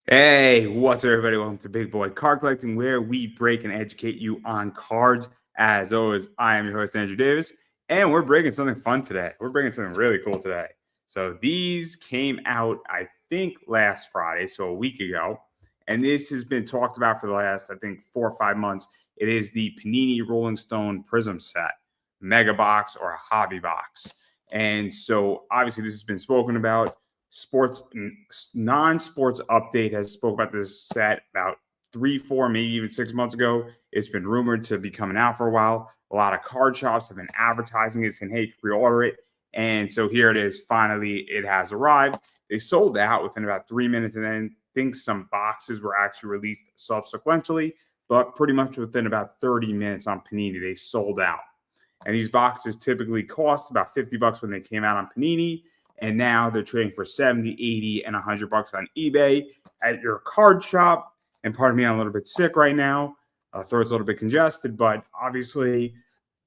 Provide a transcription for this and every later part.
Hey, what's up, everybody? Welcome to Big Boy Card Collecting, where we break and educate you on cards. As always, I am your host, Andrew Davis, and we're breaking something fun today. We're breaking something really cool today. So these came out, I think, last Friday, so a week ago, and this has been talked about for the last, I think, 4 or 5 months. It is the Panini Rolling Stone Prizm set, mega box or a hobby box. And so obviously this has been spoken about. Sports non-sports update has spoke about this set about 3, 4, maybe even 6 months ago. It's been rumored to be coming out for a while. A lot of card shops have been advertising it, saying, hey, pre-order it. And so here it is. Finally, it has arrived. They sold out within about 3 minutes, and then I think some boxes were actually released subsequently, but pretty much within about 30 minutes on Panini, they sold out. And these boxes typically cost about $50 when they came out on Panini, and now they're trading for 70, 80, and $100 on eBay at your card shop. And pardon me, I'm a little bit sick right now. Throat's a little bit congested, but obviously,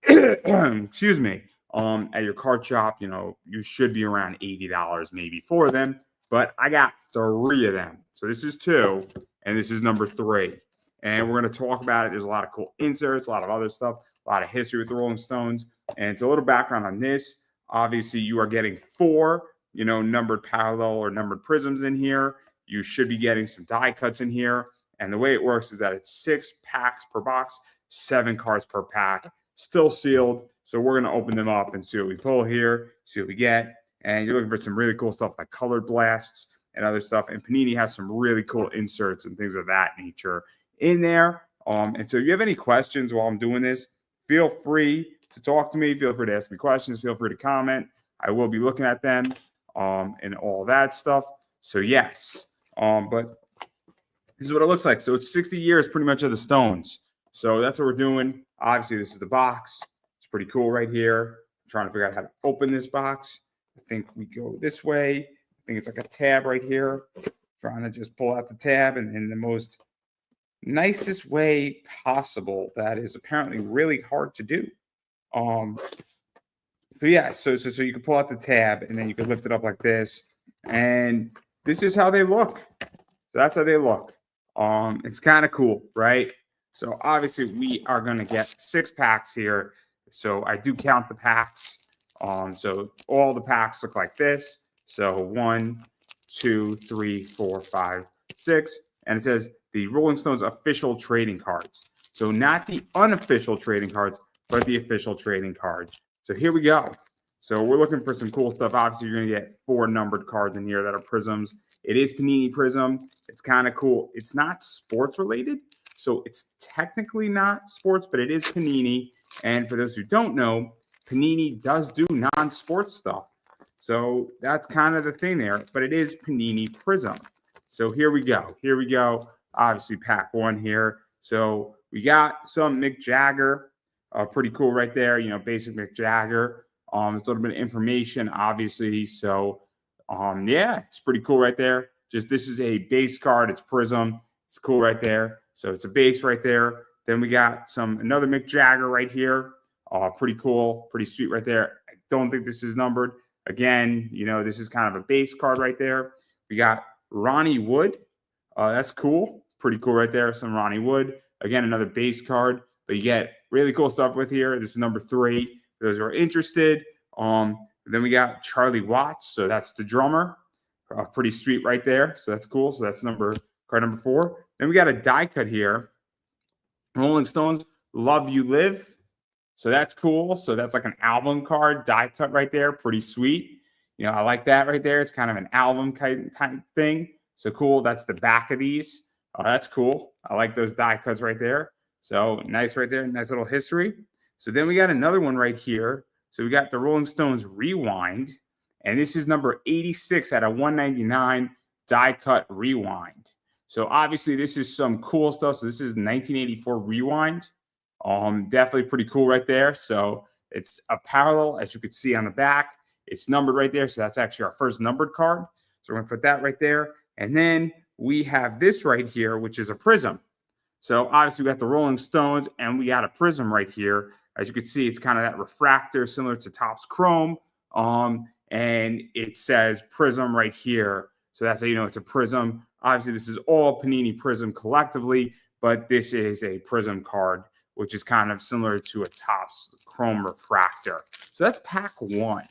excuse me, at your card shop, you should be around $80 maybe for them. But I got 3 of them. So this is 2, and this is number 3. And we're going to talk about it. There's a lot of cool inserts, a lot of other stuff, a lot of history with the Rolling Stones. And so a little background on this. Obviously, you are getting 4, numbered parallel or numbered prisms in here. You should be getting some die cuts in here. And the way it works is that it's 6 packs per box, 7 cards per pack, still sealed. So we're going to open them up and see what we pull here, see what we get. And you're looking for some really cool stuff like colored blasts and other stuff. And Panini has some really cool inserts and things of that nature in there. And so if you have any questions while I'm doing this, feel free to talk to me. Feel free to ask me questions. Feel free to comment. I will be looking at them and all that stuff. So yes, but this is what it looks like. So it's 60 years pretty much of the Stones. So that's what we're doing. Obviously, this is the box. It's pretty cool right here. I'm trying to figure out how to open this box. I think we go this way. I think it's like a tab right here. Trying to just pull out the tab and in the most nicest way possible. That is apparently really hard to do. So yeah, so you can pull out the tab and then you can lift it up like this, and this is how they look. So that's how they look. It's kind of cool, right? So obviously we are gonna get 6 packs here. So I do count the packs. So all the packs look like this. So 1, 2, 3, 4, 5, 6, and it says the Rolling Stones official trading cards. So not the unofficial trading cards, but the official trading cards. So here we go. So we're looking for some cool stuff. Obviously, you're going to get 4 numbered cards in here that are prisms. It is Panini Prizm. It's kind of cool. It's not sports related, so it's technically not sports, but it is Panini. And for those who don't know, Panini does do non-sports stuff. So that's kind of the thing there, but it is Panini Prizm. So here we go. Here we go. Obviously, pack 1 here. So we got some Mick Jagger. Pretty cool right there. Basic Mick Jagger. There's a little bit of information, obviously. So, yeah, it's pretty cool right there. Just this is a base card. It's Prizm. It's cool right there. So it's a base right there. Then we got another Mick Jagger right here. Pretty cool. Pretty sweet right there. I don't think this is numbered. Again, this is kind of a base card right there. We got Ronnie Wood. That's cool. Pretty cool right there. Some Ronnie Wood. Again, another base card. But you get really cool stuff with here. This is number 3. For those who are interested. Then we got Charlie Watts. So that's the drummer. Pretty sweet right there. So that's cool. So that's card number 4. Then we got a die cut here. Rolling Stones, Love You Live. So that's cool. So that's like an album card, die cut right there. Pretty sweet. I like that right there. It's kind of an album kind of thing. So cool. That's the back of these. That's cool. I like those die cuts right there. So nice right there. Nice little history. So then we got another one right here. So we got the Rolling Stones Rewind. And this is number 86 out of 199 die cut Rewind. So obviously this is some cool stuff. So this is 1984 Rewind. Definitely pretty cool right there. So it's a parallel, as you can see on the back. It's numbered right there. So that's actually our first numbered card. So we're going to put that right there. And then we have this right here, which is a prism. So obviously we got the Rolling Stones and we got a prism right here. As you can see, it's kind of that refractor similar to Topps Chrome. And it says prism right here. So that's how you know it's a prism. Obviously, this is all Panini Prizm collectively, but this is a Prizm card, which is kind of similar to a Topps Chrome Refractor. So that's pack 1.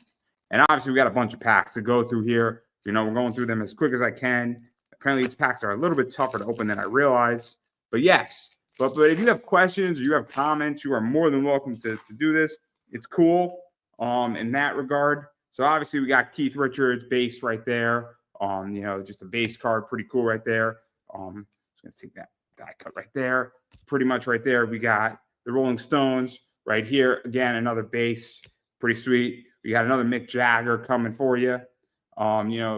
And obviously, we got a bunch of packs to go through here. We're going through them as quick as I can. Apparently, these packs are a little bit tougher to open than I realized. But yes, but if you have questions or you have comments, you are more than welcome to do this. It's cool in that regard. So obviously, we got Keith Richards base right there. Just a base card, pretty cool right there. I'm just gonna take that die cut right there. Pretty much right there. We got the Rolling Stones right here. Again, another base, pretty sweet. We got another Mick Jagger coming for you.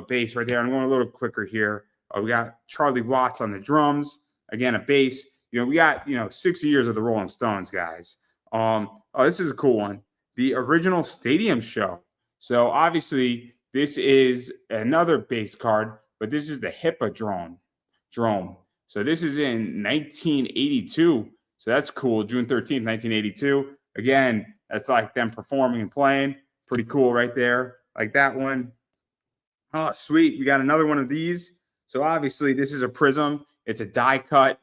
Base right there. I'm going a little quicker here. We got Charlie Watts on the drums. Again, a bass. We got 60 years of the Rolling Stones, guys. This is a cool one. The original Stadium Show. So obviously, this is another bass card, but this is the Hippodrome. So this is in 1982. So that's cool. June 13th, 1982. Again, that's like them performing and playing. Pretty cool right there. Like that one. Oh, sweet. We got another one of these. So obviously, this is a Prizm. It's a die cut.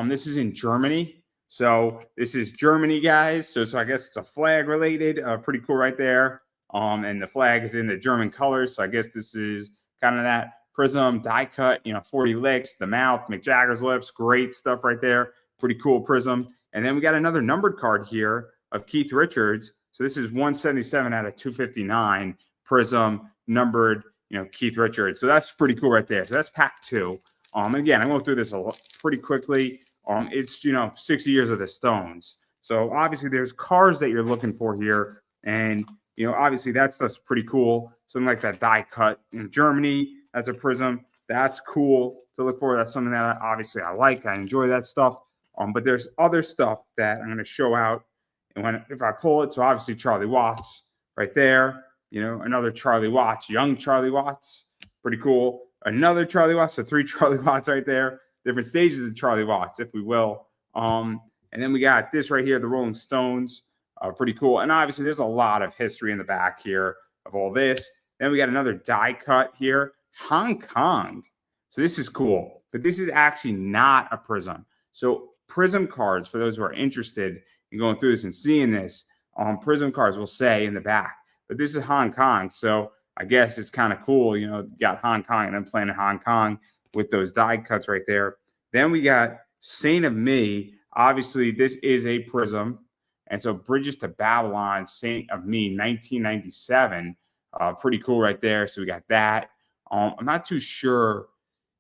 This is in Germany. So this is Germany, guys. So I guess it's a flag related. Pretty cool right there. And the flag is in the German colors. So I guess this is kind of that Prizm die cut, 40 licks, the mouth, Mick Jagger's lips, great stuff right there. Pretty cool Prizm. And then we got another numbered card here of Keith Richards. So this is 177 out of 259 Prizm numbered, Keith Richards. So that's pretty cool right there. So that's pack 2. Again, I'm going through this pretty quickly. It's 60 years of the Stones. So obviously there's cards that you're looking for here, and obviously that's pretty cool. Something like that die cut in Germany. That's a Prizm. That's cool to look for. That's something that obviously I like. I enjoy that stuff. But there's other stuff that I'm going to show out, and if I pull it, so obviously Charlie Watts right there. Another Charlie Watts, young Charlie Watts, pretty cool. Another Charlie Watts, so 3 Charlie Watts right there. Different stages of Charlie Watts, if we will. And then we got this right here, the Rolling Stones. Pretty cool. And obviously, there's a lot of history in the back here of all this. Then we got another die cut here, Hong Kong. So this is cool, but this is actually not a Prizm. So Prizm cards, for those who are interested in going through this and seeing this, Prizm cards will say in the back, but this is Hong Kong. So I guess it's kind of cool, got Hong Kong and then playing in Hong Kong with those die cuts right there. Then we got Saint of Me. Obviously, this is a Prizm. And so Bridges to Babylon, Saint of Me, 1997. Pretty cool right there. So we got that. I'm not too sure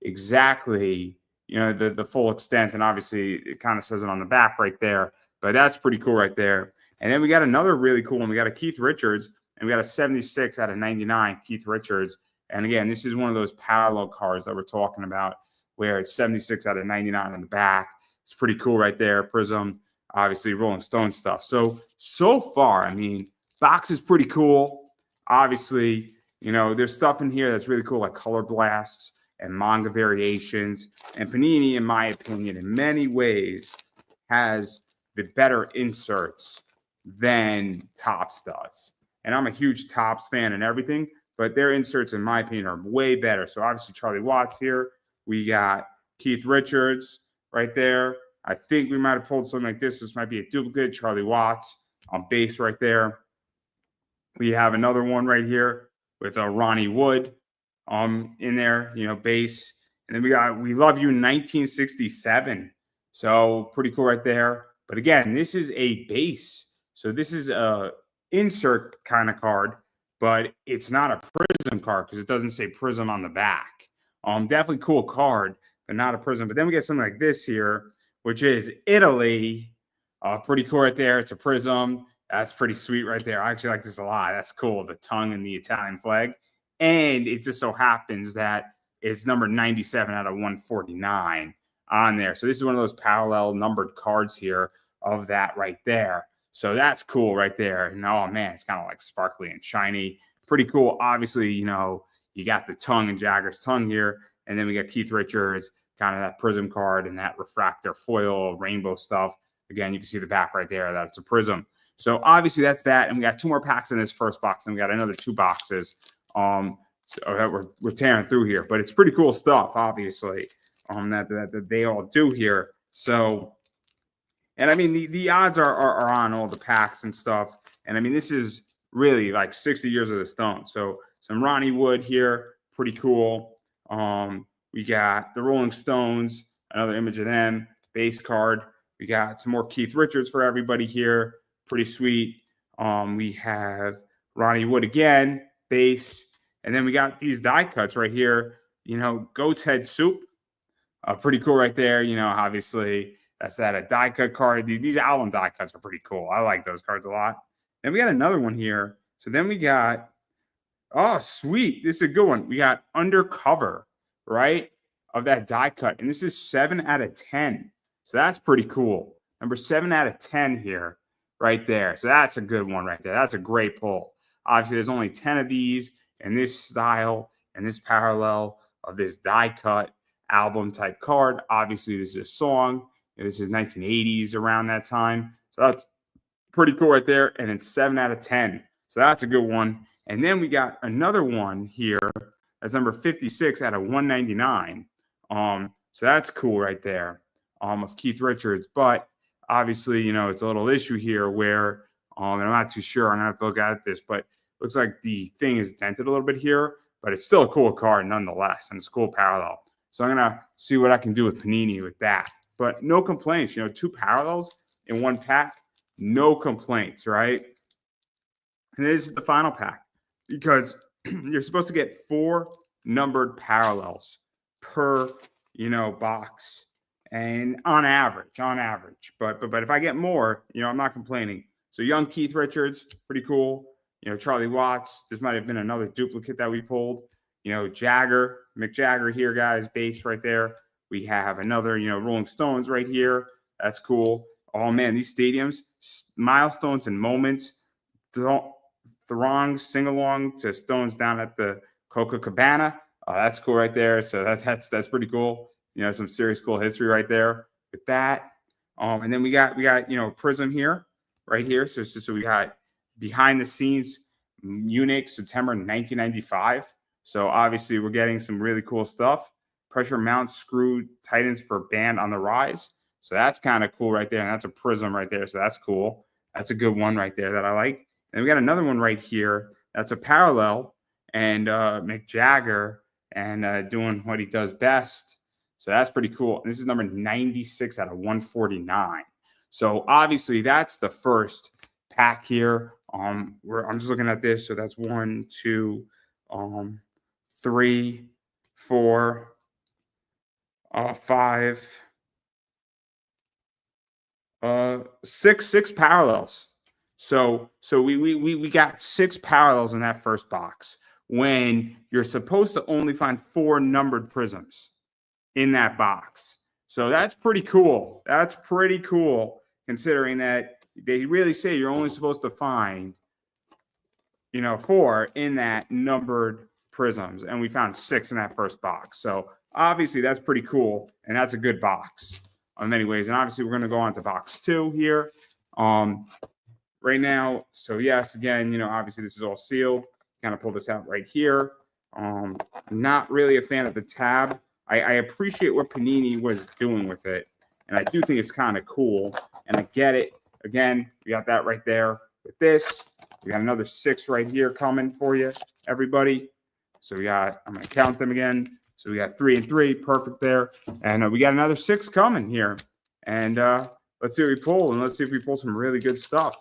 exactly, the full extent. And obviously, it kind of says it on the back right there. But that's pretty cool right there. And then we got another really cool one. We got a Keith Richards. And we got a 76 out of 99 Keith Richards. And again, this is one of those parallel cards that we're talking about where it's 76 out of 99 on the back. It's pretty cool right there. Prizm, obviously Rolling Stone stuff. So far, I mean, box is pretty cool. Obviously, there's stuff in here that's really cool, like color blasts and manga variations. And Panini, in my opinion, in many ways, has the better inserts than Topps does. And I'm a huge Topps fan and everything, but their inserts, in my opinion, are way better. So obviously Charlie Watts here. We got Keith Richards right there. I think we might have pulled something like this. This might be a duplicate. Charlie Watts on base right there. We have another one right here with Ronnie Wood in there, base. And then we Love You 1967. So pretty cool right there. But again, this is a base. So this is a insert kind of card, but it's not a Prizm card because it doesn't say Prizm on the back. Definitely cool card, but not a Prizm. But then we get something like this here, which is Italy. Pretty cool right there. It's a Prizm. That's pretty sweet right there. I actually like this a lot. That's cool. The tongue and the Italian flag. And it just so happens that it's number 97 out of 149 on there. So this is one of those parallel numbered cards here of that right there. So that's cool right there. And oh, man, it's kind of like sparkly and shiny. Pretty cool. Obviously, you got the tongue and Jagger's tongue here. And then we got Keith Richards, kind of that Prizm card and that refractor foil rainbow stuff. Again, you can see the back right there that it's a Prizm. So obviously that's that. And we got 2 more packs in this first box. And we got another 2 boxes. So that we're tearing through here, but it's pretty cool stuff, obviously, that they all do here. So, and I mean, the odds are on all the packs and stuff. And I mean, this is really like 60 years of the Stone. So some Ronnie Wood here, pretty cool. We got the Rolling Stones, another image of them, base card. We got some more Keith Richards for everybody here, pretty sweet. We have Ronnie Wood again, base. And then we got these die cuts right here, Goat's Head Soup. Pretty cool right there. Obviously, that's a die cut card. These album die cuts are pretty cool. I like those cards a lot. Then we got another one here. So then we got, oh, sweet. This is a good one. We got Undercover, right, of that die cut. And this is 7 out of 10. So that's pretty cool. Number 7 out of 10 here, right there. So that's a good one right there. That's a great pull. Obviously, there's only 10 of these in this style and this parallel of this die cut album type card. Obviously, this is a song. This is 1980s around that time. So that's pretty cool right there. And it's 7 out of 10. So that's a good one. And then we got another one here. That's number 56 out of 199. So that's cool right there. Of Keith Richards. But obviously, it's a little issue here where and I'm not too sure. I'm gonna have to look at this, but it looks like the thing is dented a little bit here, but it's still a cool card nonetheless, and it's a cool parallel. So I'm gonna see what I can do with Panini with that. But no complaints, 2 parallels in 1 pack, no complaints, right? And this is the final pack because you're supposed to get 4 numbered parallels per, box, and on average. But if I get more, I'm not complaining. So young Keith Richards, pretty cool. Charlie Watts. This might have been another duplicate that we pulled. Mick Jagger here, guys, base right there. We have another, Rolling Stones right here. That's cool. Oh, man, these stadiums, milestones and moments, throngs, sing-along to Stones down at the Copacabana. That's cool right there. So that's pretty cool. Some serious cool history right there with that. And then we got Prizm here, right here. So we got behind the scenes Munich, September 1995. So obviously we're getting some really cool stuff. Pressure mount screw tightens for band on the rise. So that's kind of cool right there. And that's a Prizm right there. So that's cool. That's a good one right there that I like. And we got another one right here. That's a parallel and Mick Jagger and doing what he does best. So that's pretty cool. And this is number 96 out of 149. So obviously that's the first pack here. I'm just looking at this. So that's 1, 2, 3, 4, 5, 6 parallels. So we got 6 parallels in that first box when you're supposed to only find 4 numbered prisms in that box. So that's pretty cool. That's pretty cool considering that they really say you're only supposed to find 4 in that numbered prisms, and we found 6 in that first box. So obviously that's pretty cool, and that's a good box in many ways. And obviously we're going to go on to box 2 here right now. So yes, again, obviously this is all sealed. Kind of pull this out right here. I'm not really a fan of the tab. I appreciate what Panini was doing with it, and I do think it's kind of cool, and I get it. Again, we got that right there with this. We got another 6 right here coming for you, everybody. So I'm going to count them again. So we got 3 and 3, perfect there. And we got another 6 coming here. And let's see what we pull, and let's see if we pull some really good stuff.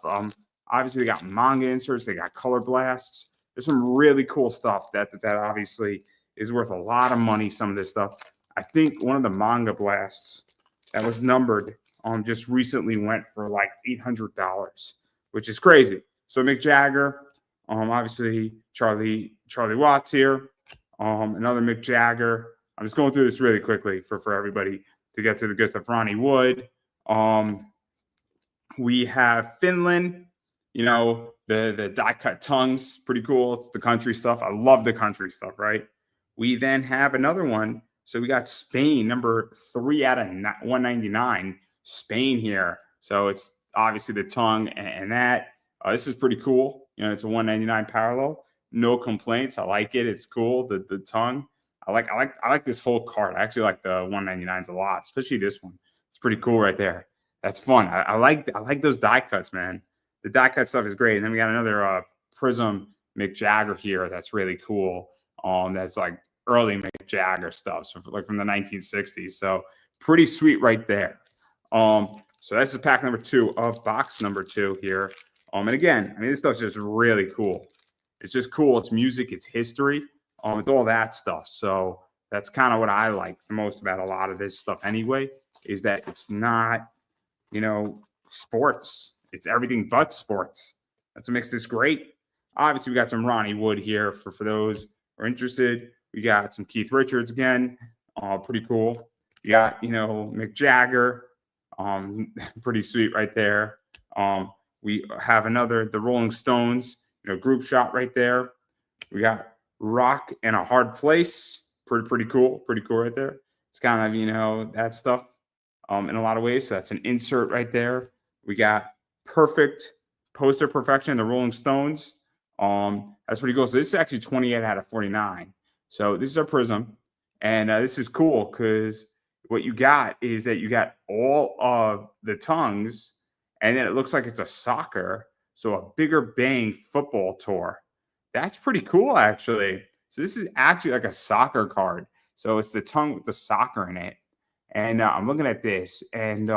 Obviously, we got manga inserts. They got color blasts. There's some really cool stuff that obviously is worth a lot of money, some of this stuff. I think one of the manga blasts that was numbered just recently went for like $800, which is crazy. So Mick Jagger, obviously Charlie Watts here, another Mick Jagger. I'm just going through this really quickly for everybody to get to the good stuff. Ronnie Wood. We have Finland, the die cut tongues, pretty cool. It's the country stuff. I love the country stuff, right? We then have another one. So we got Spain, number 3 out of 199, Spain here. So it's obviously the tongue and that. This is pretty cool. It's a 199 parallel. no complaints. I like it. It's cool. The tongue. I like this whole card. I actually like the 199s a lot, especially this one. It's pretty cool right there. That's fun. I like those die cuts, man. The die cut stuff is great. And then we got another Prizm Mick Jagger here. That's really cool. That's like early Mick Jagger stuff, so like from the 1960s. So pretty sweet right there. So that's the pack number 2 of box number 2 here. And again, I mean, this stuff's just really cool. It's just cool. It's music. It's history. It's all that stuff. So that's kind of what I like the most about a lot of this stuff anyway, is that it's not, sports. It's everything but sports. That's what makes this great. Obviously, we got some Ronnie Wood here for those who are interested. We got some Keith Richards again. Pretty cool. You got, Mick Jagger. Pretty sweet right there. We have the Rolling Stones, group shot right there. We got Rock in a Hard Place. Pretty cool. Pretty cool right there. It's kind of, that stuff in a lot of ways. So that's an insert right there. We got Perfect Poster Perfection, the Rolling Stones. That's pretty cool. So this is actually 28 out of 49. So this is a Prizm. And this is cool because what you got is that you got all of the tongues, and then it looks like it's a soccer. So a Bigger Bang football tour. That's pretty cool, actually. So this is actually like a soccer card. So it's the tongue with the soccer in it. And I'm looking at this, and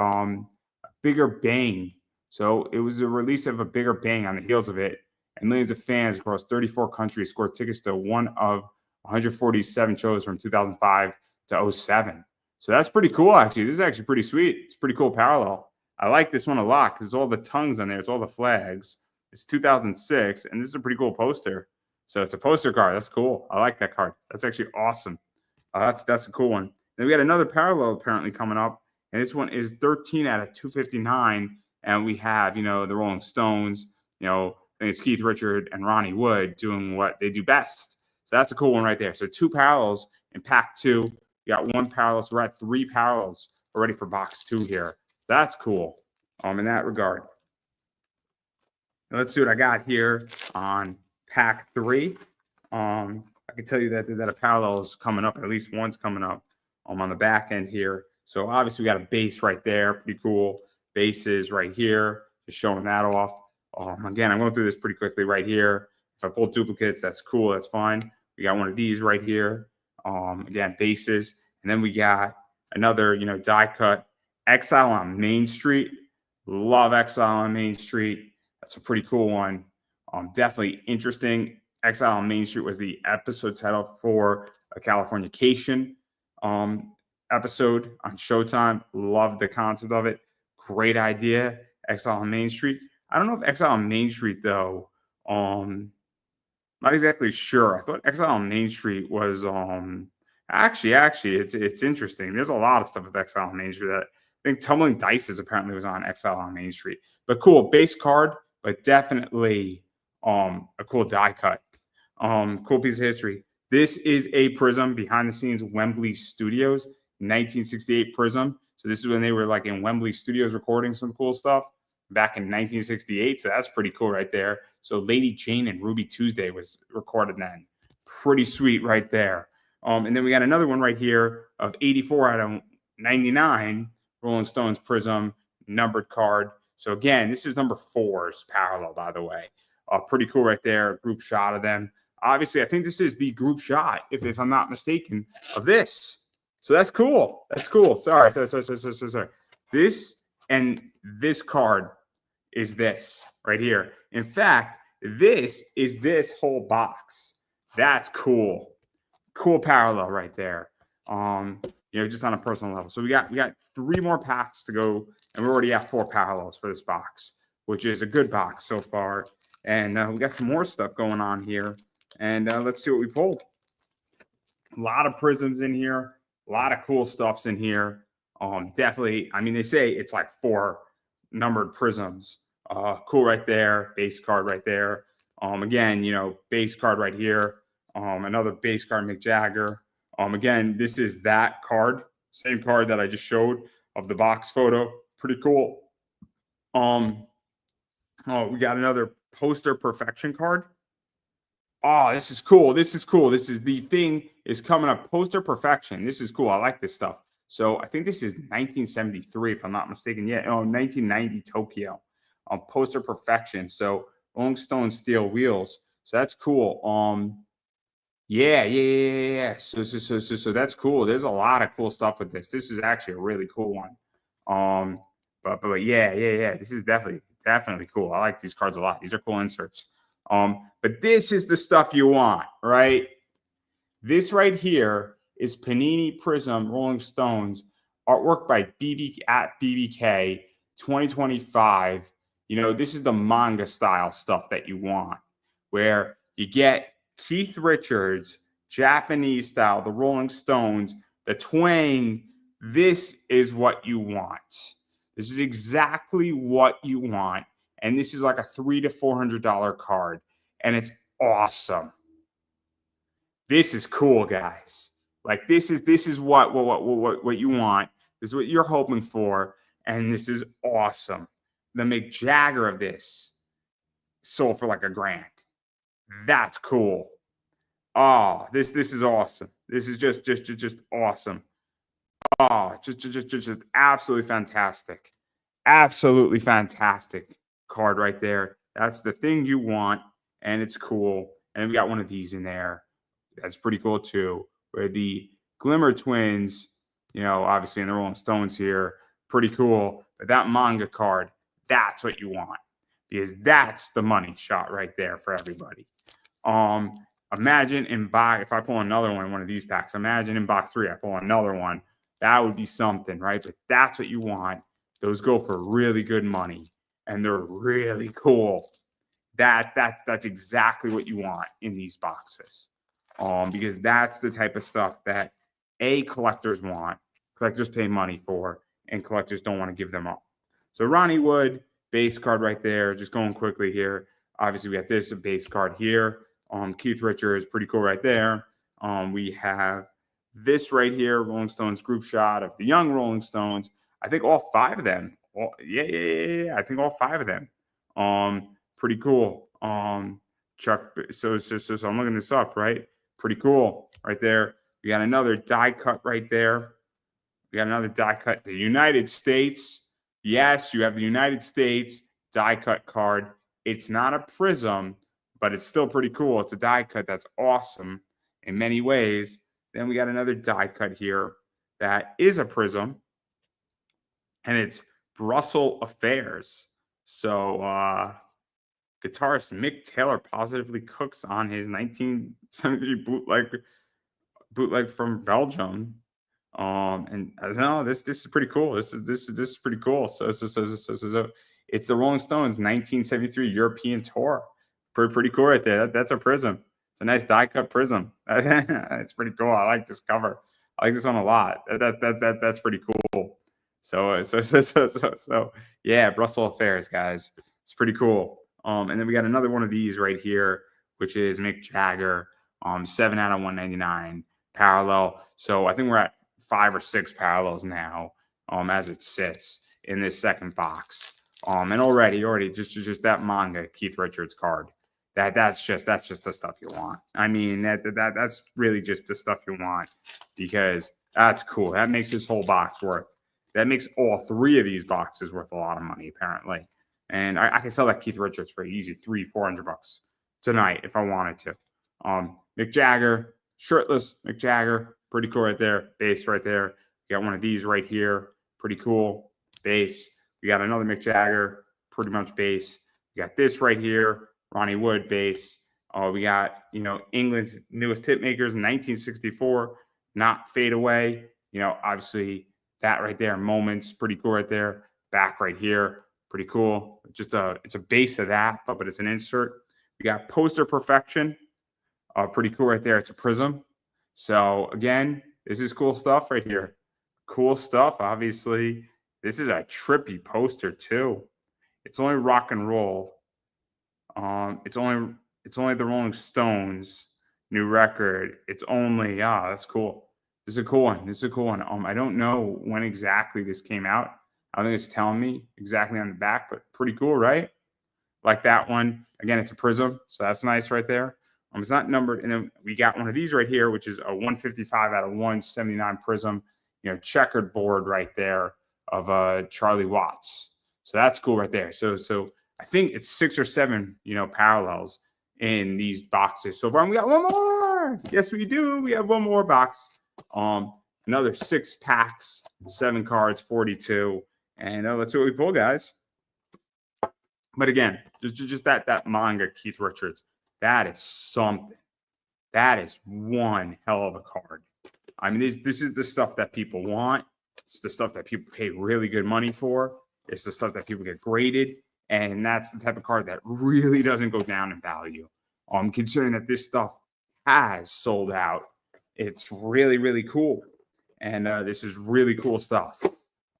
Bigger Bang. So it was a release of a Bigger Bang on the heels of it. And millions of fans across 34 countries scored tickets to one of 147 shows from 2005 to 07. So that's pretty cool, actually. This is actually pretty sweet. It's pretty cool parallel. I like this one a lot because it's all the tongues on there. It's all the flags. It's 2006, and this is a pretty cool poster. So it's a poster card. That's cool. I like that card. That's actually awesome. That's a cool one. Then we got another parallel apparently coming up, and this one is 13 out of 259, and we have, the Rolling Stones, I think it's Keith Richards and Ronnie Wood doing what they do best. So that's a cool one right there. So 2 parallels in pack 2. You got 1 parallel, so we're at 3 parallels already for box 2 here. That's cool in that regard. Now let's see what I got here on pack 3. I can tell you that a parallel is coming up. At least one's coming up on the back end here. So obviously we got a base right there. Pretty cool. Bases right here. Just showing that off. Again, I'm going through this pretty quickly right here. If I pull duplicates, that's cool. That's fine. We got one of these right here. Again, bases. And then we got another, die cut. Exile on Main Street. Love Exile on Main Street. That's a pretty cool one. Definitely interesting. Exile on Main Street was the episode title for a Californication episode on Showtime. Love the concept of it. Great idea. Exile on Main Street. I don't know if Exile on Main Street, though, not exactly sure. I thought Exile on Main Street was actually it's interesting. There's a lot of stuff with Exile on Main Street that I think Tumbling Dices apparently was on Exile on Main Street. But cool base card, but definitely a cool die cut. Cool piece of history. This is a Prizm behind the scenes Wembley Studios, 1968 Prizm. So this is when they were like in Wembley Studios recording some cool stuff back in 1968. So that's pretty cool right there. So Lady Jane and Ruby Tuesday was recorded then. Pretty sweet right there. And then we got another one right here of 84 out of 99 Rolling Stones Prizm numbered card. So again, this is number 4's parallel, by the way. Pretty cool right there. Group shot of them. Obviously, I think this is the group shot, if I'm not mistaken, of this. So that's cool. That's cool. Sorry. This and this card is this right here. In fact, this is this whole box. That's cool. Cool parallel right there. Just on a personal level. So we got 3 more packs to go, and we already have 4 parallels for this box, which is a good box so far. And we got some more stuff going on here. And let's see what we pulled. A lot of Prizms in here. A lot of cool stuffs in here. Definitely, I mean, they say it's like 4 numbered Prizms. Cool right there. Base card right there. Again, base card right here. Another base card, Mick Jagger. Again, this is that card. Same card that I just showed of the box photo. Pretty cool. We got another poster perfection card. Oh, this is cool. This is cool. This is the thing is coming up. Poster perfection. This is cool. I like this stuff. So I think this is 1973, if I'm not mistaken. Yeah, oh, 1990 Tokyo. Poster perfection. So Rolling Stone steel wheels. So that's cool. Yeah. So that's cool. There's a lot of cool stuff with this. This is actually a really cool one. But yeah. This is definitely cool. I like these cards a lot. These are cool inserts. But this is the stuff you want, right? This right here is Panini Prizm Rolling Stones artwork by BBK 2025. You know, this is the manga style stuff that you want, where you get Keith Richards, Japanese style, the Rolling Stones, the twang. This is what you want. This is exactly what you want. And this is like a $300 to $400 card. And it's awesome. This is cool, guys. Like this is what you want. This is what you're hoping for. And this is awesome. The Mick Jagger of this sold for like $1,000. That's cool. Oh, this is awesome. This is just awesome. Oh, just absolutely fantastic. Absolutely fantastic card right there. That's the thing you want, and it's cool. And we got one of these in there. That's pretty cool too. Where the Glimmer Twins, you know, obviously in the Rolling Stones here, pretty cool. But that manga card, that's what you want, because that's the money shot right there for everybody. Imagine if I pull another one of these packs. Imagine in box 3 I pull another one. That would be something, right? But that's what you want. Those go for really good money, and they're really cool. That's exactly what you want in these boxes, because that's the type of stuff that collectors want, collectors pay money for, and collectors don't want to give them up. So Ronnie Wood base card right there. Just going quickly here. Obviously, we got this base card here. Keith Richards, pretty cool right there. We have this right here, Rolling Stones group shot of the young Rolling Stones. I think all 5 of them. Yeah. I think all 5 of them. Pretty cool. Chuck. So I'm looking this up, right? Pretty cool right there. We got another die cut right there. We got another die cut. The United States. Yes, you have the United States die cut card. It's not a prism, but it's still pretty cool. It's a die cut. That's awesome in many ways. Then we got another die cut here that is a prism, and it's Brussels Affairs. So guitarist Mick Taylor positively cooks on his 1973 bootleg from Belgium. And I don't know, this is pretty cool. This is pretty cool. So it's the Rolling Stones 1973 European tour. Pretty cool right there. That's a prism. It's a nice die cut prism. It's pretty cool. I like this cover. I like this one a lot. That's pretty cool. So yeah, Brussels Affairs, guys. It's pretty cool. And then we got another one of these right here, which is Mick Jagger. 7 out of 199 parallel. So I think we're at 5 or 6 parallels now, as it sits in this second box. And already just that manga Keith Richards card. That's just the stuff you want. I mean, that's really just the stuff you want, because that's cool. That makes this whole box worth. That makes all 3 of these boxes worth a lot of money, apparently. And I can sell that Keith Richards for easy $300-$400 tonight if I wanted to. Mick Jagger, shirtless Mick Jagger, pretty cool right there. Base right there. We got one of these right here, pretty cool. Base. We got another Mick Jagger, pretty much base. We got this right here, Ronnie Wood base. We got, England's newest hit makers, 1964, not fade away. Obviously that right there, Moments, pretty cool right there. Back right here, pretty cool. It's a base of that, but it's an insert. We got Poster Perfection. Pretty cool right there. It's a prism. So again, this is cool stuff right here. Cool stuff. Obviously, this is a trippy poster too. It's only rock and roll. It's only the Rolling Stones new record. It's only that's cool. This is a cool one. I don't know when exactly this came out. I don't think it's telling me exactly on the back, but pretty cool, right? Like that one. Again, it's a prism, so that's nice right there. It's not numbered. And then we got one of these right here, which is a 155 out of 179 Prism, checkered board right there of Charlie Watts. So that's cool right there. So I think it's 6 or 7, parallels in these boxes. So far, we got one more. Yes, we do. We have one more box. Another 6 packs, 7 cards, 42. And let's see what we pull, guys. But again, just that manga Keith Richards, that is something. That is one hell of a card. I mean, this is the stuff that people want. It's the stuff that people pay really good money for. It's the stuff that people get graded. And that's the type of card that really doesn't go down in value. Considering that this stuff has sold out, it's really, really cool. And this is really cool stuff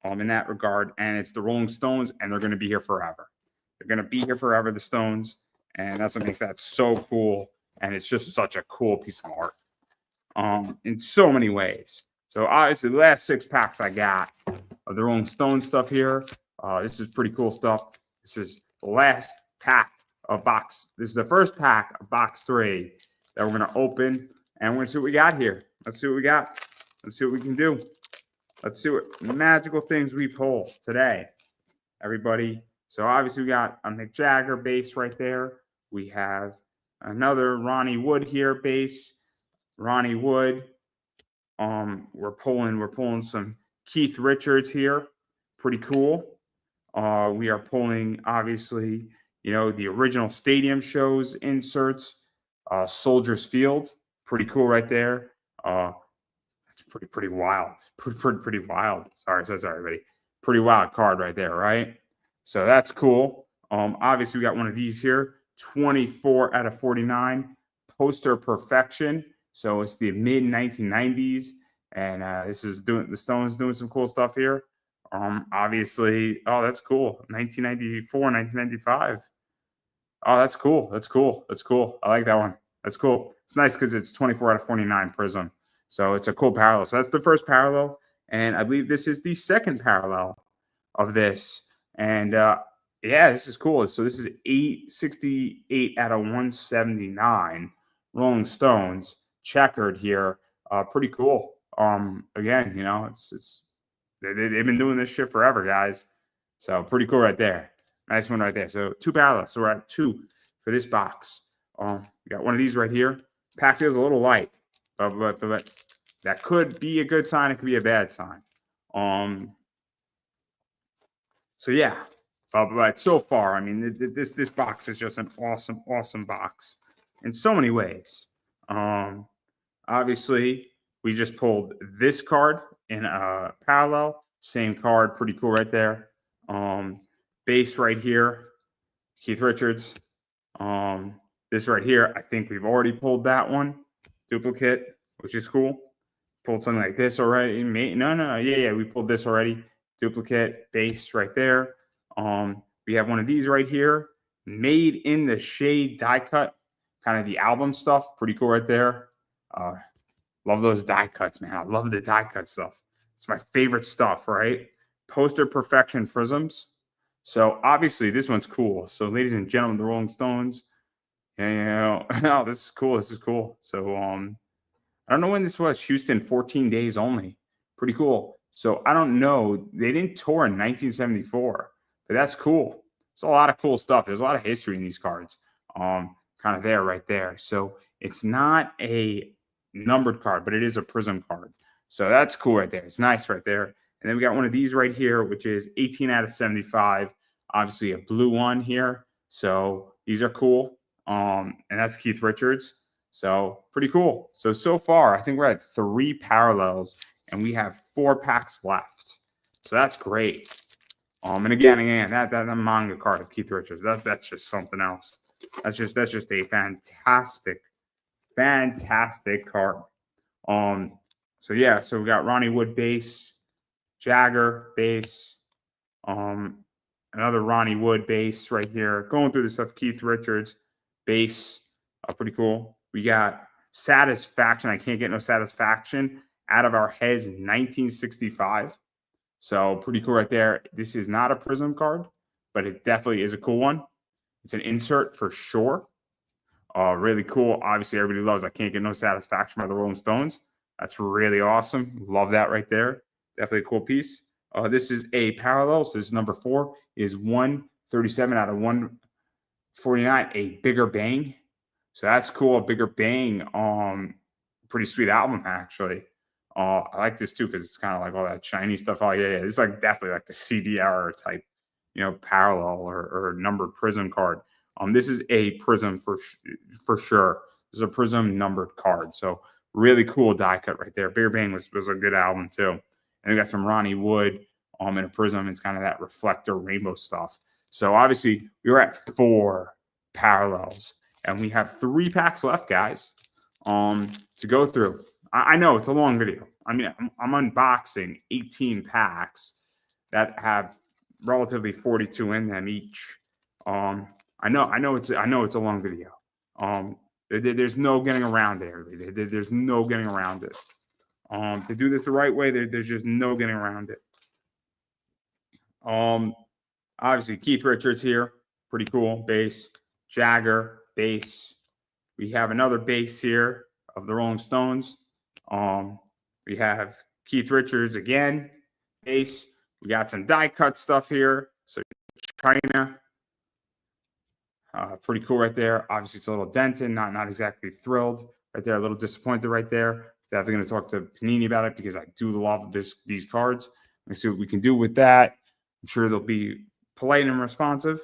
in that regard. And it's the Rolling Stones, and they're going to be here forever. They're going to be here forever, the Stones. And that's what makes that so cool. And it's just such a cool piece of art in so many ways. So obviously, the last 6 packs I got of the Rolling Stones stuff here. This is pretty cool stuff. This is the last pack of box. This is the first pack of box 3 that we're going to open. And we're going to see what we got here. Let's see what we got. Let's see what we can do. Let's see what magical things we pull today, everybody. So obviously, we got a Mick Jagger base right there. We have another Ronnie Wood here base. Ronnie Wood. We're pulling some Keith Richards here. Pretty cool. We are pulling, obviously, the original stadium shows inserts. Soldiers Field. Pretty cool right there. That's pretty wild. Pretty wild. Sorry, everybody. Pretty wild card right there, right? So that's cool. Obviously, we got one of these here. 24 out of 49. Poster Perfection. So it's the mid 1990s, and this is the Stones doing some cool stuff here. Obviously, oh, that's cool. 1994, 1995. Oh, that's cool. That's cool. That's cool. I like that one. That's cool. It's nice because it's 24 out of 49 Prism. So it's a cool parallel. So that's the first parallel, and I believe this is the second parallel of this. And yeah, this is cool. So this is 868 out of 179 Rolling Stones. Checkered here, pretty cool. Again, it's they've been doing this shit forever, guys. So pretty cool right there. Nice one right there. So 2 parallels. So we're at 2 for this box. We got one of these right here. Pack feels a little light, but that could be a good sign. It could be a bad sign. So yeah, but so far, I mean, this box is just an awesome box in so many ways. Obviously, we just pulled this card in a parallel. Same card, pretty cool right there. Base right here, Keith Richards. This right here, I think we've already pulled that one. Duplicate, which is cool. Pulled something like this already. No. Yeah, we pulled this already. Duplicate, base right there. We have one of these right here. Made in the Shade die cut. Kind of the album stuff. Pretty cool right there. Love those die cuts, man. I love the die cut stuff. It's my favorite stuff, right? Poster Perfection Prisms. So obviously this one's cool. So ladies and gentlemen, the Rolling Stones. Oh, this is cool. This is cool. So I don't know when this was. Houston, 14 days only. Pretty cool. So I don't know. They didn't tour in 1974, but that's cool. It's a lot of cool stuff. There's a lot of history in these cards. Kind of there, right there. So it's not a numbered card, but it is a Prism card. So that's cool right there. It's nice right there. And then we got one of these right here, which is 18 out of 75. Obviously a blue one here. So these are cool. And that's Keith Richards. So pretty cool. So far, I think we're at 3 parallels, and we have 4 packs left. So that's great. And again, that manga card of Keith Richards, that's just something else. That's just a fantastic card. So yeah, so we got Ronnie Wood base, Jagger base, another Ronnie Wood base right here. Going through the stuff, Keith Richards base, pretty cool. We got Satisfaction. I can't get no satisfaction out of our heads in 1965. So pretty cool right there. This is not a Prism card, but it definitely is a cool one. It's an insert for sure. Really cool. Obviously, everybody loves I Can't Get No Satisfaction by the Rolling Stones. That's really awesome. Love that right there. Definitely a cool piece. This is a parallel. So this is number 4 is 137 out of 149, a Bigger Bang. So that's cool. A Bigger Bang. Pretty sweet album, actually. I like this too because it's kind of like all that shiny stuff. Oh, yeah. It's like definitely like the CD era type, parallel or numbered Prism card. This is a Prism for sure. This is a Prism numbered card. So really cool die cut right there. Bigger Bang was a good album too. And we got some Ronnie Wood in a Prism. It's kind of that reflector rainbow stuff. So obviously we were at 4 parallels and we have 3 packs left, guys, to go through. I know it's a long video. I mean, I'm unboxing 18 packs that have relatively 42 in them each. I know it's a long video. There's no getting around it. There's no getting around it. To do this the right way, there's just no getting around it. Obviously Keith Richards here, pretty cool base. Jagger base. We have another base here of the Rolling Stones. We have Keith Richards again, base. We got some die cut stuff here. So China, pretty cool right there. Obviously, it's a little dented, not exactly thrilled right there. A little disappointed right there. Definitely going to talk to Panini about it because I do love these cards. Let's see what we can do with that. I'm sure they'll be polite and responsive.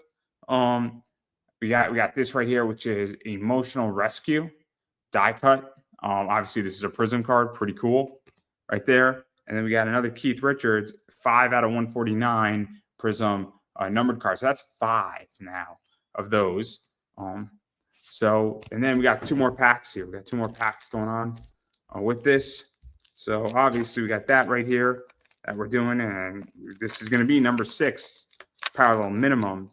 We got this right here, which is Emotional Rescue die cut. Obviously, this is a Prism card, pretty cool right there. And then we got another Keith Richards, 5 out of 149 Prism numbered cards. So that's 5 now of those. And then we got 2 more packs here. We got 2 more packs going on with this. So obviously, we got that right here that we're doing, and this is going to be number 6 parallel minimum.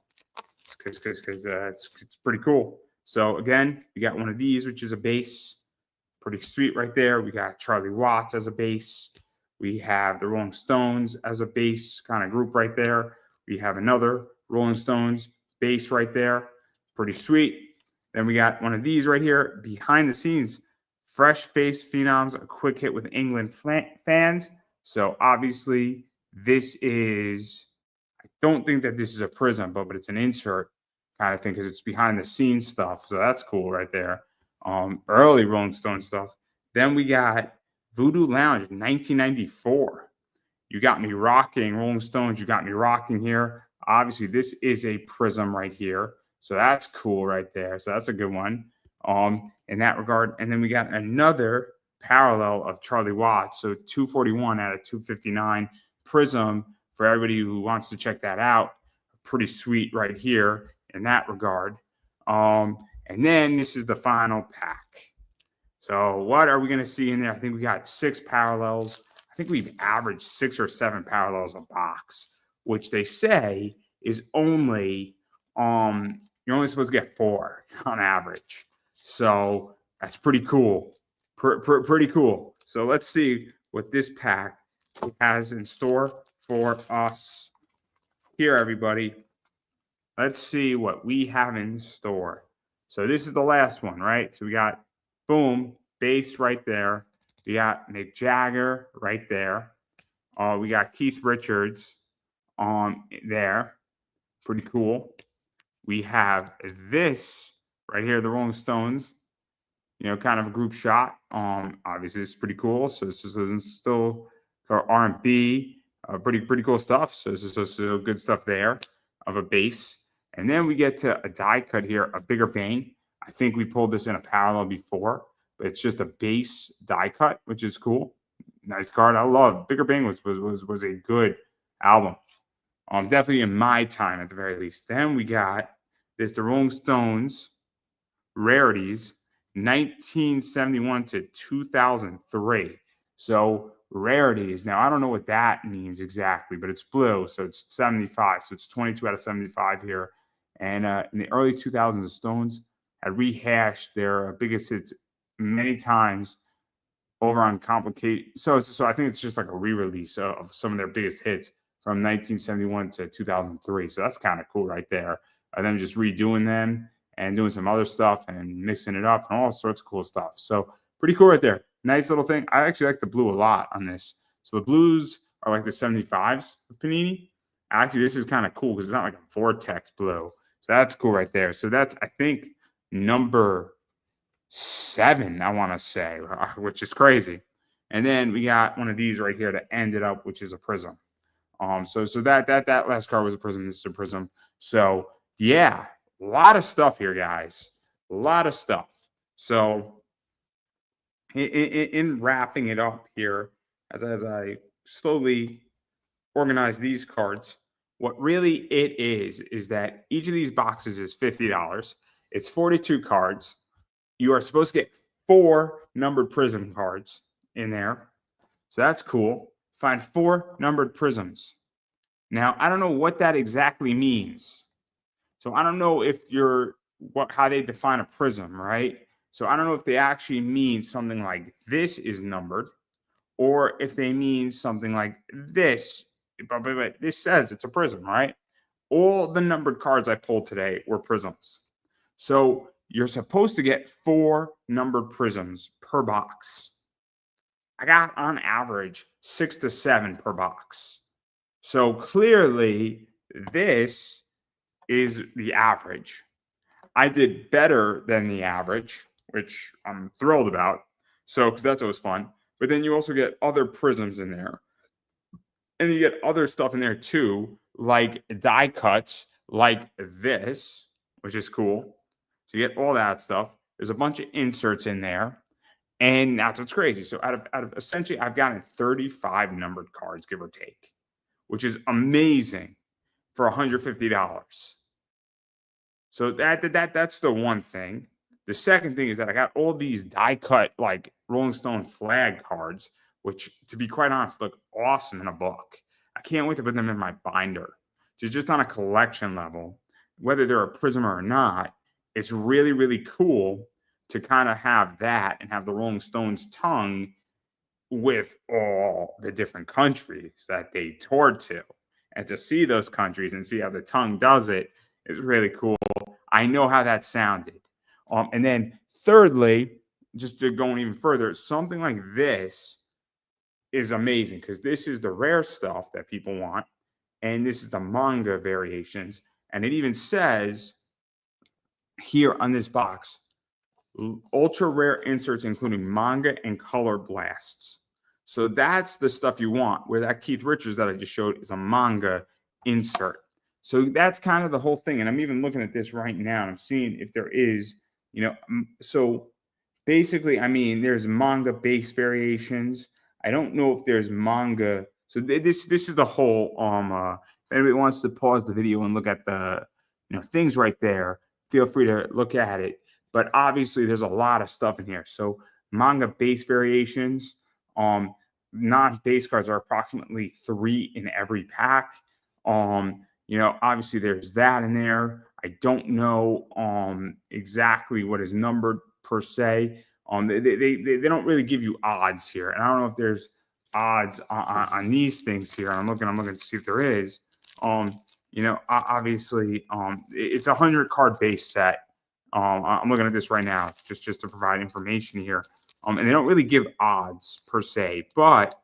Because it's pretty cool. So again, we got one of these, which is a base. Pretty sweet right there. We got Charlie Watts as a base. We have the Rolling Stones as a base kind of group right there. We have another Rolling Stones base right there. Pretty sweet. Then we got one of these right here, behind the scenes. Fresh Face Phenoms, a quick hit with England fans. So obviously this is, I don't think that this is a Prism, but it's an insert kind of thing because it's behind the scenes stuff. So that's cool right there. Early Rolling Stone stuff. Then we got Voodoo Lounge, 1994. You Got Me Rocking, Rolling Stones, You Got Me Rocking here. Obviously, this is a Prism right here. So that's cool right there. So that's a good one in that regard. And then we got another parallel of Charlie Watts. So 241 out of 259 Prism for everybody who wants to check that out. Pretty sweet right here in that regard. And then this is the final pack. So what are we going to see in there? I think we got 6 parallels. I think we've averaged 6 or 7 parallels a box, which they say is only, you're only supposed to get 4 on average. So that's pretty cool. Pretty cool. So let's see what this pack has in store for us here, everybody. Let's see what we have in store. So this is the last one, right? So we got, boom, base right there. We got Mick Jagger right there. We got Keith Richards there. Pretty cool. We have this right here, the Rolling Stones. Kind of a group shot. Obviously, this is pretty cool. So this is still R&B, pretty cool stuff. So this is good stuff there of a base. And then we get to a die cut here, a Bigger Bang. I think we pulled this in a parallel before, but it's just a base die cut, which is cool. Nice card. I love Bigger Bang was a good album. Definitely in my time at the very least. Then we got this, the Rolling Stones Rarities, 1971 to 2003. So rarities. Now, I don't know what that means exactly, but it's blue, so it's 75. So it's 22 out of 75 here. And in the early 2000s, the Stones had rehashed their biggest hits many times over on Complicated. So I think it's just like a re-release of some of their biggest hits from 1971 to 2003. So that's kind of cool right there. Them just redoing them and doing some other stuff and mixing it up and all sorts of cool stuff. So pretty cool right there. Nice little thing. I actually like the blue a lot on this. So the blues are like the 75s with Panini. Actually, this is kind of cool because it's not like a vortex blue. So that's cool right there. So that's, I think, number 7, I want to say, which is crazy. And then we got one of these right here to end it up, which is a Prizm. So that last card was a Prizm. This is a Prizm. So yeah, a lot of stuff here, guys. A lot of stuff. So in wrapping it up here, as I slowly organize these cards, what really it is that each of these boxes is $50. It's 42 cards. You are supposed to get 4 numbered Prizm cards in there. So that's cool. Find 4 numbered Prizms. Now, I don't know what that exactly means. So I don't know if how they define a prism, right? So I don't know if they actually mean something like this is numbered, or if they mean something like this. But this says it's a prism, right? All the numbered cards I pulled today were prisms. So you're supposed to get 4 numbered prisms per box. I got on average 6 to 7 per box. So clearly this is the average. I did better than the average, which I'm thrilled about. So, because that's always fun. But then you also get other prisms in there. And you get other stuff in there too, like die cuts, like this, which is cool. So you get all that stuff. There's a bunch of inserts in there. And that's what's crazy. So out of essentially, I've gotten 35 numbered cards, give or take, which is amazing for $150. So that's the one thing. The second thing is that I got all these die cut like Rolling Stone flag cards, which, to be quite honest, look awesome in a book. I can't wait to put them in my binder. Just on a collection level, whether they're a Prizm or not, it's really, really cool to kind of have that and have the Rolling Stones tongue with all the different countries that they toured to. And to see those countries and see how the tongue does it is really cool. I know how that sounded. And then thirdly, just to go even further, something like this is amazing because this is the rare stuff that people want. And this is the manga variations. And it even says here on this box, ultra rare inserts including manga and color blasts. So that's the stuff you want, where that Keith Richards that I just showed is a manga insert. So that's kind of the whole thing. And I'm even looking at this right now and I'm seeing if there is, so basically, I mean, there's manga base variations. I don't know if there's manga. So this is the whole, if anybody wants to pause the video and look at the, things right there, feel free to look at it. But obviously, there's a lot of stuff in here. So manga base variations, non-base cards are approximately 3 in every pack. Obviously there's that in there. I don't know exactly what is numbered per se. They don't really give you odds here, and I don't know if there's odds on these things here. I'm looking to see if there is. Obviously, it's a 100 card base set. I'm looking at this right now just to provide information here. And they don't really give odds per se, but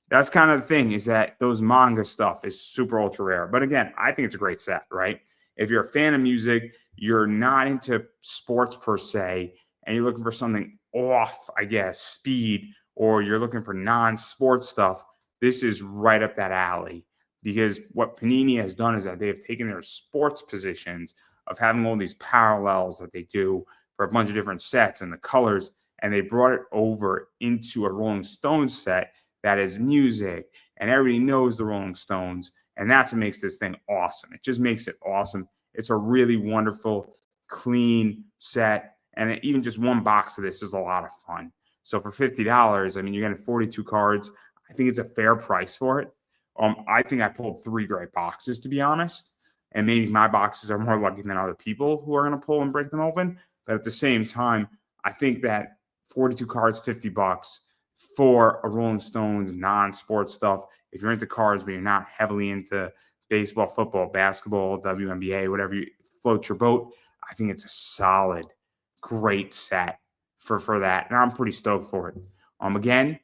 that's kind of the thing, is that those manga stuff is super ultra rare. But again, I think it's a great set, right? If you're a fan of music, you're not into sports per se, and you're looking for something off, I guess, speed, or you're looking for non-sports stuff, this is right up that alley. Because what Panini has done is that they have taken their sports positions of having all these parallels that they do for a bunch of different sets and the colors, and they brought it over into a Rolling Stones set that is music, and everybody knows the Rolling Stones, and that's what makes this thing awesome. It just makes it awesome. It's a really wonderful, clean set, and even just one box of this is a lot of fun. So for $50, I mean, you're getting 42 cards. I think it's a fair price for it. I think I pulled 3 great boxes, to be honest, and maybe my boxes are more lucky than other people who are going to pull and break them open. But at the same time, I think that 42 cards, $50 for a Rolling Stones non-sports stuff. If you're into cards, but you're not heavily into baseball, football, basketball, WNBA, whatever you float your boat, I think it's a solid, great set for that. And I'm pretty stoked for it. Again,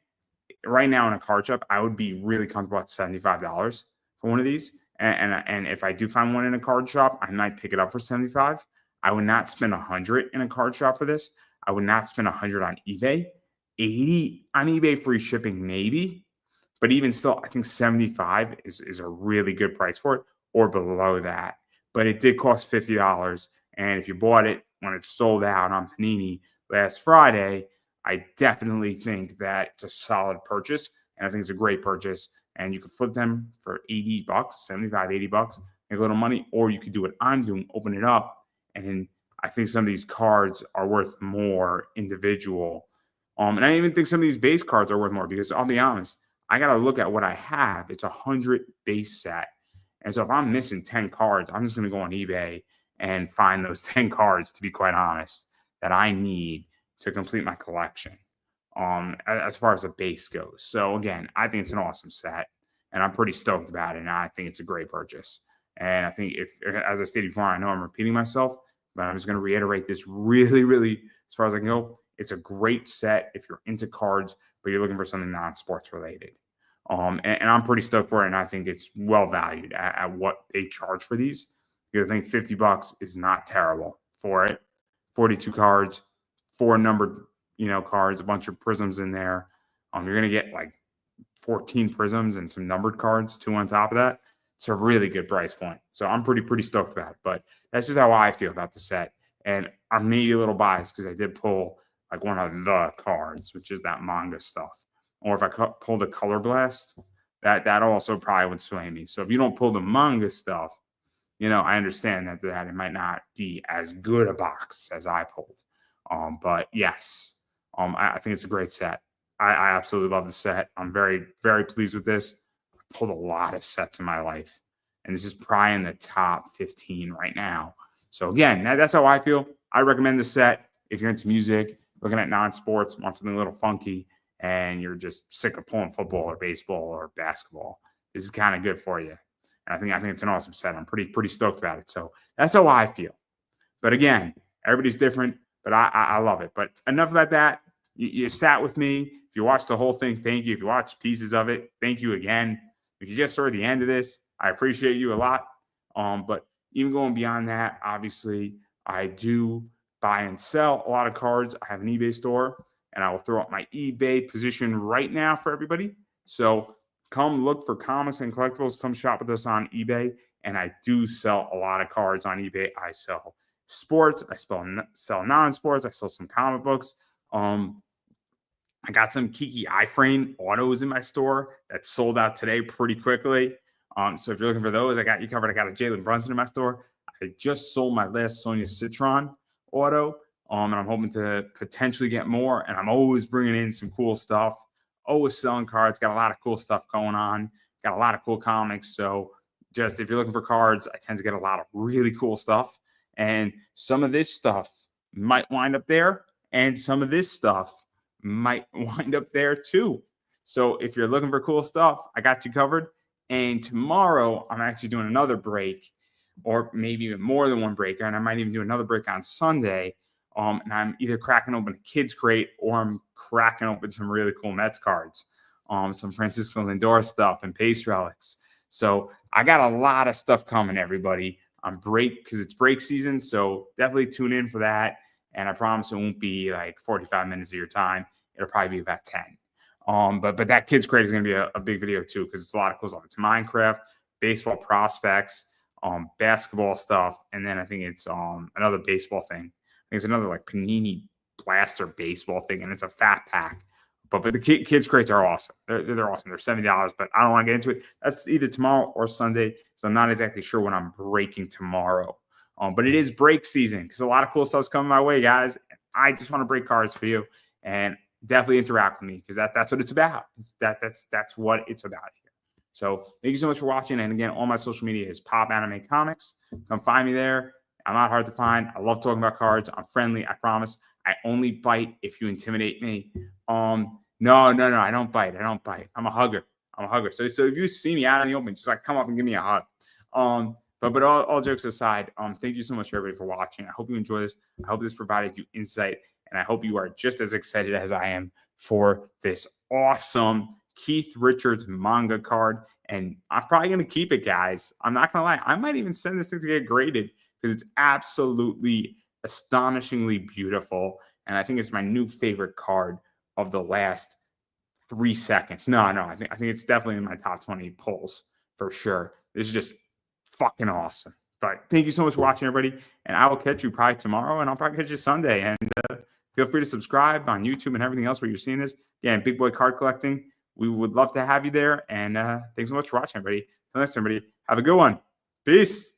right now in a card shop, I would be really comfortable at $75 for one of these. And if I do find one in a card shop, I might pick it up for 75. I would not spend 100 in a card shop for this. I would not spend 100 on eBay. 80 on eBay free shipping, maybe. But even still, I think 75 is a really good price for it, or below that. But it did cost $50. And if you bought it when it sold out on Panini last Friday, I definitely think that it's a solid purchase. And I think it's a great purchase. And you could flip them for $80, 75, $80, make a little money. Or you could do what I'm doing, open it up. And I think some of these cards are worth more individual. And I even think some of these base cards are worth more, because I'll be honest, I got to look at what I have. It's a 100 base set. And so if I'm missing 10 cards, I'm just going to go on eBay and find those 10 cards, to be quite honest, that I need to complete my collection, as far as the base goes. So again, I think it's an awesome set, and I'm pretty stoked about it, and I think it's a great purchase. And I think, if, as I stated before, I know I'm repeating myself, but I'm just going to reiterate this really, really, as far as I can go. It's a great set if you're into cards, but you're looking for something non-sports related. And I'm pretty stoked for it, and I think it's well valued at what they charge for these. Because I think $50 is not terrible for it. 42 cards, 4 numbered, cards, a bunch of prisms in there. You're gonna get like 14 prisms and some numbered cards, 2 on top of that. It's a really good price point. So I'm pretty stoked about it. But that's just how I feel about the set. And I'm maybe a little biased because I did pull like one of the cards, which is that manga stuff. Or if I pulled a Color Blast, that also probably would sway me. So if you don't pull the manga stuff, I understand that it might not be as good a box as I pulled. But yes, I think it's a great set. I absolutely love the set. I'm very, very pleased with this. I pulled a lot of sets in my life, and this is probably in the top 15 right now. So again, that's how I feel. I recommend the set if you're into music, looking at non-sports, want something a little funky, and you're just sick of pulling football or baseball or basketball. This is kind of good for you. And I think it's an awesome set. I'm pretty stoked about it. So that's how I feel. But again, everybody's different, but I love it. But enough about that. You sat with me. If you watched the whole thing, thank you. If you watched pieces of it, thank you again. If you just saw the end of this, I appreciate you a lot. But even going beyond that, obviously, I do buy and sell a lot of cards. I have an eBay store, and I will throw up my eBay position right now for everybody. So come look for comics and collectibles. Come shop with us on eBay. And I do sell a lot of cards on eBay. I sell sports. I sell non-sports. I sell some comic books. I got some Kiki iframe autos in my store that sold out today pretty quickly. So if you're looking for those, I got you covered. I got a Jalen Brunson in my store. I just sold my last Sonia Citron auto. And I'm hoping to potentially get more. And I'm always bringing in some cool stuff. Always selling cards. Got a lot of cool stuff going on. Got a lot of cool comics. So just if you're looking for cards, I tend to get a lot of really cool stuff. And some of this stuff might wind up there. And some of this stuff might wind up there too. So if you're looking for cool stuff, I got you covered. And tomorrow, I'm actually doing another break, or maybe even more than one break. And I might even do another break on Sunday. And I'm either cracking open a kids crate, or I'm cracking open some really cool Mets cards, some Francisco Lindor stuff and Pace relics. So I got a lot of stuff coming, everybody. I'm break because it's break season. So definitely tune in for that. And I promise it won't be like 45 minutes of your time. It'll probably be about 10. But that kids crate is going to be a big video too, because it's a lot of cool stuff. It's Minecraft, baseball prospects, basketball stuff, and then I think it's another baseball thing. I think it's another like Panini Blaster baseball thing, and it's a fat pack. But the kids crates are awesome. They're awesome. They're $70, but I don't want to get into it. That's either tomorrow or Sunday, so I'm not exactly sure when I'm breaking tomorrow. But it is break season because a lot of cool stuff's coming my way, guys. I just want to break cards for you, and definitely interact with me because that's what it's about. That's what it's about here. So thank you so much for watching. And again, all my social media is Pop Anime Comics. Come find me there. I'm not hard to find. I love talking about cards. I'm friendly. I promise. I only bite if you intimidate me. No, I don't bite. I'm a hugger. So if you see me out in the open, just like come up and give me a hug. But all jokes aside, thank you so much everybody for watching. I hope you enjoy this. I hope this provided you insight, and I hope you are just as excited as I am for this awesome Keith Richards manga card. And I'm probably going to keep it, guys. I'm not going to lie. I might even send this thing to get graded because it's absolutely astonishingly beautiful. And I think it's my new favorite card of the last 3 seconds. No, I think it's definitely in my top 20 pulls for sure. This is just fucking awesome. But thank you so much for watching, everybody. And I will catch you probably tomorrow, and I'll probably catch you Sunday. And feel free to subscribe on YouTube and everything else where you're seeing this. Again, Big Boy Card Collecting. We would love to have you there. And thanks so much for watching, everybody. Until next time, everybody, have a good one. Peace.